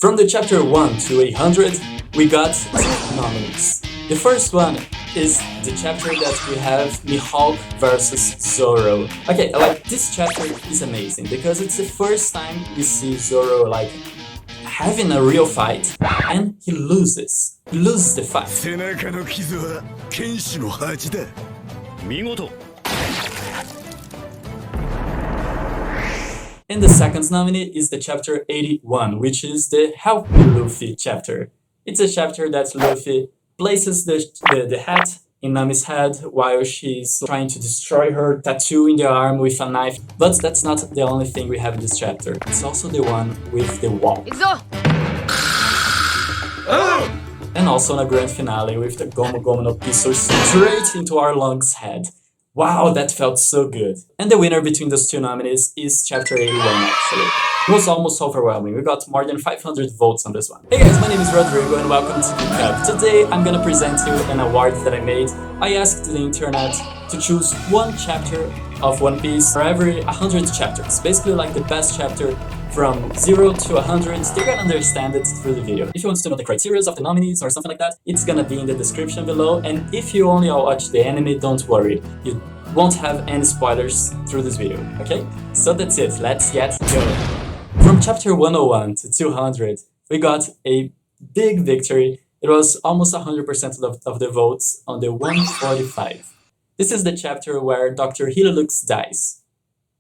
From the chapter 1 to 800, we got 2 nominees. The first one is the chapter that we have Mihawk versus Zoro. Okay, like this chapter is amazing because it's the first time we see Zoro like having a real fight and he loses. He loses the fight. And the second nominee is the chapter 81, which is the Help Me Luffy chapter. It's a chapter that Luffy places the hat in Nami's head while she's trying to destroy her tattoo in the arm with a knife. But that's not the only thing we have in this chapter. It's also the one with the wall. And also in a grand finale with the Gomu Gomu no Piso straight into our Long's head. Wow, that felt so good. And the winner between those 2 nominees is chapter 81 actually. It was almost overwhelming. We got more than 500 votes on this one. Hey guys, my name is Rodrigo and welcome to Geek Up. Today I'm gonna present you an award that I made. I asked the internet to choose one chapter of One Piece for every 100 chapters. Basically like the best chapter from 0 to 100. They're gonna understand it through the video. If you want to know the criteria of the nominees or something like that, it's gonna be in the description below. And if you only watch the anime, don't worry. You won't have any spoilers through this video, okay? So that's it, let's get going. From chapter 101 to 200, we got a big victory. It was almost 100% of the votes on the 145. This is the chapter where Dr. Hirulux dies.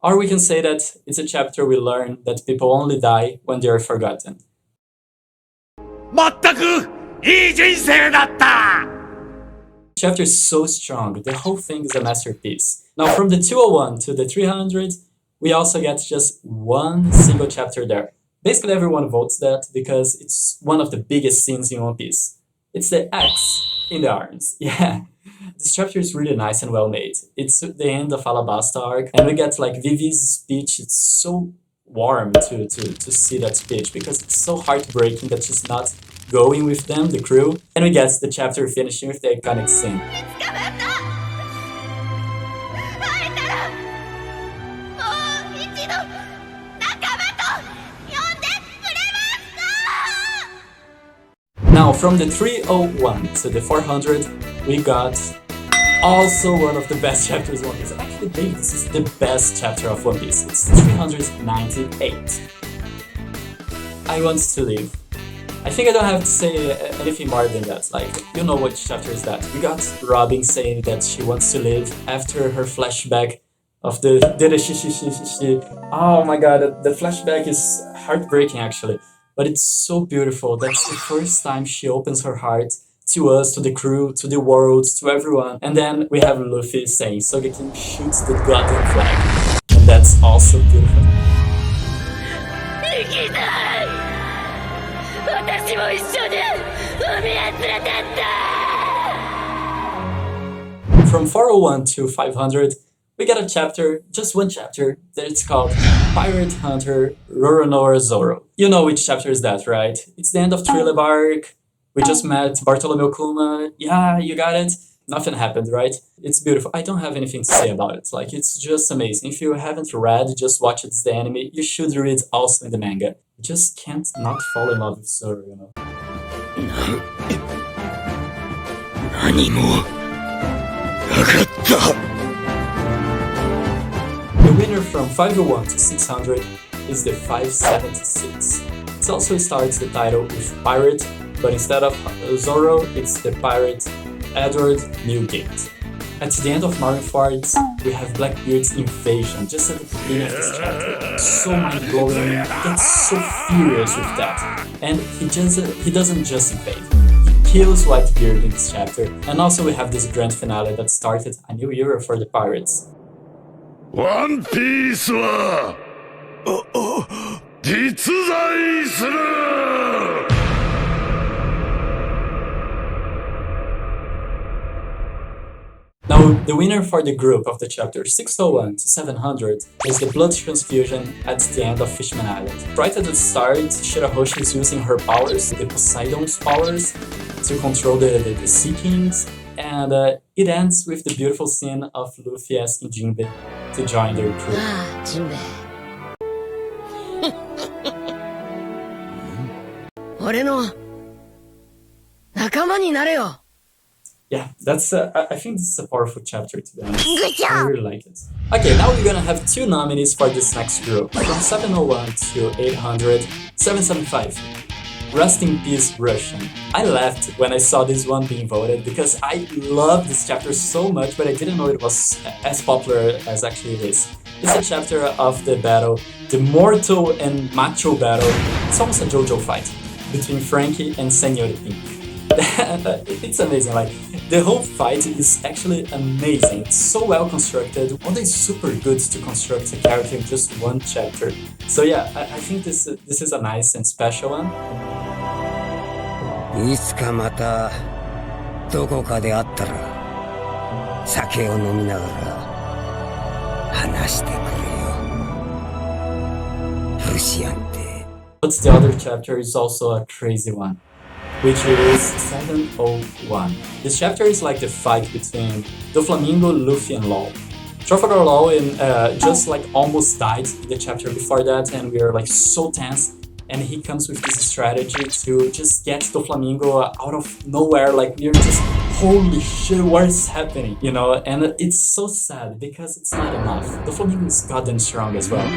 Or we can say that it's a chapter we learn that people only die when they are forgotten. Chapter is so strong, the whole thing is a masterpiece. Now from the 201 to the 300, we also get just one single chapter there. Basically everyone votes that because it's one of the biggest scenes in One Piece. It's the X in the arms, yeah. This chapter is really nice and well made. It's the end of Alabasta arc and we get like Vivi's speech. It's so warm to see that speech because it's so heartbreaking that she's not going with them, the crew. And we get the chapter finishing with the iconic scene. Now from the 301 to the 400, we got also one of the best chapters of One Piece. I actually think this is the best chapter of One Piece. It's 398. I want to live. I think I don't have to say anything more than that. Like, you know which chapter is that. We got Robin saying that she wants to live after her flashback of the Oh my god, the flashback is heartbreaking actually. But it's so beautiful. That's the first time she opens her heart to us, to the crew, to the world, to everyone. And then we have Luffy saying, Sogeking shoots the goddamn flag. And that's also beautiful. From 401 to 500, we get a chapter, just one chapter, that it's called Pirate Hunter Roronoa Zoro. You know which chapter is that, right? It's the end of Trileb arc. We just met Bartolomeo Kuma. Yeah, you got it. Nothing happened, right? It's beautiful. I don't have anything to say about it. Like, it's just amazing. If you haven't read, just watch it, it's the anime. You should read also in the manga. You just can't not fall in love with Zoro, you know? The winner from 501 to 600 is the 576. It also starts the title with Pirate, but instead of Zoro, it's the pirate Edward Newgate. At the end of Marineford, we have Blackbeard's invasion, just at the beginning of this chapter. So mind-blowing, he gets so furious with that. And he doesn't just invade, he kills Whitebeard in this chapter. And also we have this grand finale that started a new era for the pirates. One Piece wa jitsuzai suru! Now, the winner for the group of the chapter 601 to 700 is the blood transfusion at the end of Fishman Island. Right at the start, Shirahoshi is using her powers, the Poseidon's powers, to control the Sea Kings, and it ends with the beautiful scene of Luffy asking Jinbe to join their crew. Jinbe. 俺の仲間になれよ。 Yeah, that's I think this is a powerful chapter to be honest. Good job. I really like it. Okay, now we're gonna have 2 nominees for this next group. From 701 to 800, 775. Rest in Peace Russian. I laughed when I saw this one being voted because I love this chapter so much, but I didn't know it was as popular as actually it is. It's a chapter of the battle, the mortal and macho battle. It's almost a JoJo fight between Frankie and Senor Pink. It's amazing, like the whole fight is actually amazing. It's so well constructed. Oda is super good to construct a character in just one chapter. So yeah, I think this is a nice and special one. いつかまたどこかで会ったら酒を飲みながら話してくれよ。ルシアンって。 But the other chapter is also a crazy one, which is 701. This chapter is like the fight between Doflamingo, Luffy, and Law. Trafalgar Law just like almost died in the chapter before that, and we are like so tense. And he comes with this strategy to just get Doflamingo out of nowhere. Like we're just, holy shit, what is happening? You know, and it's so sad because it's not enough. Doflamingo is goddamn strong as well.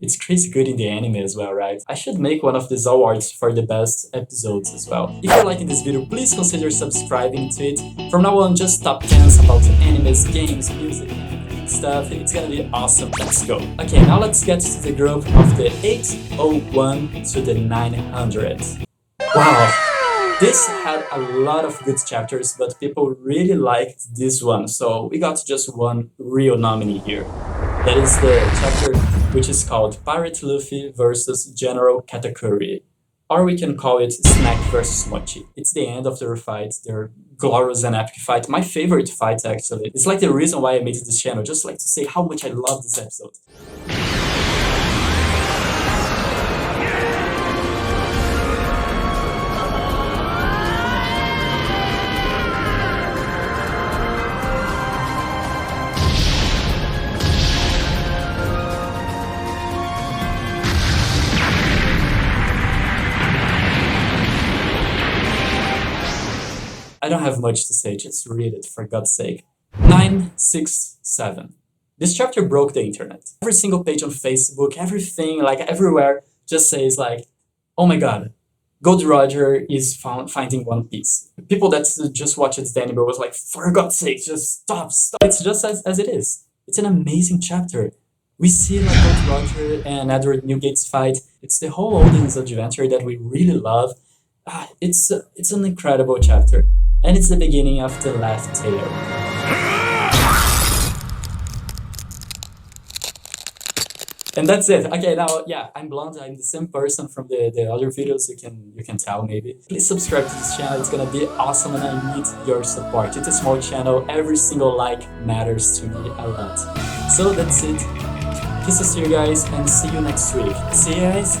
It's crazy good in the anime as well, right? I should make one of these awards for the best episodes as well. If you're liking this video, please consider subscribing to it. From now on, just top 10s about animes, games, music, stuff. It's gonna be awesome. Let's go. Okay, now let's get to the group of the 801 to the 900. Wow! This had a lot of good chapters, but people really liked this one, so we got just one real nominee here. That is the chapter which is called Pirate Luffy versus General Katakuri. Or we can call it Snack versus Mochi. It's the end of their fight, their glorious and epic fight. My favorite fight, actually. It's like the reason why I made this channel, just like to say how much I love this episode. I don't have much to say, just read it for God's sake. 967. This chapter broke the internet. Every single page on Facebook, everything, like everywhere, just says like, oh my god, Gold Roger is finding One Piece. People that just watched the anime was like, for God's sake, just stop. It's just as it is. It's an amazing chapter. We see like Gold Roger and Edward Newgate's fight. It's the whole Odin's adventure that we really love. It's an incredible chapter. And it's the beginning of the Laugh Tale. And that's it. Okay, now, yeah, I'm blonde. I'm the same person from the other videos. You can tell, maybe. Please subscribe to this channel. It's gonna be awesome, and I need your support. It's a small channel. Every single like matters to me a lot. So that's it. Kisses to you guys, and see you next week. See you guys.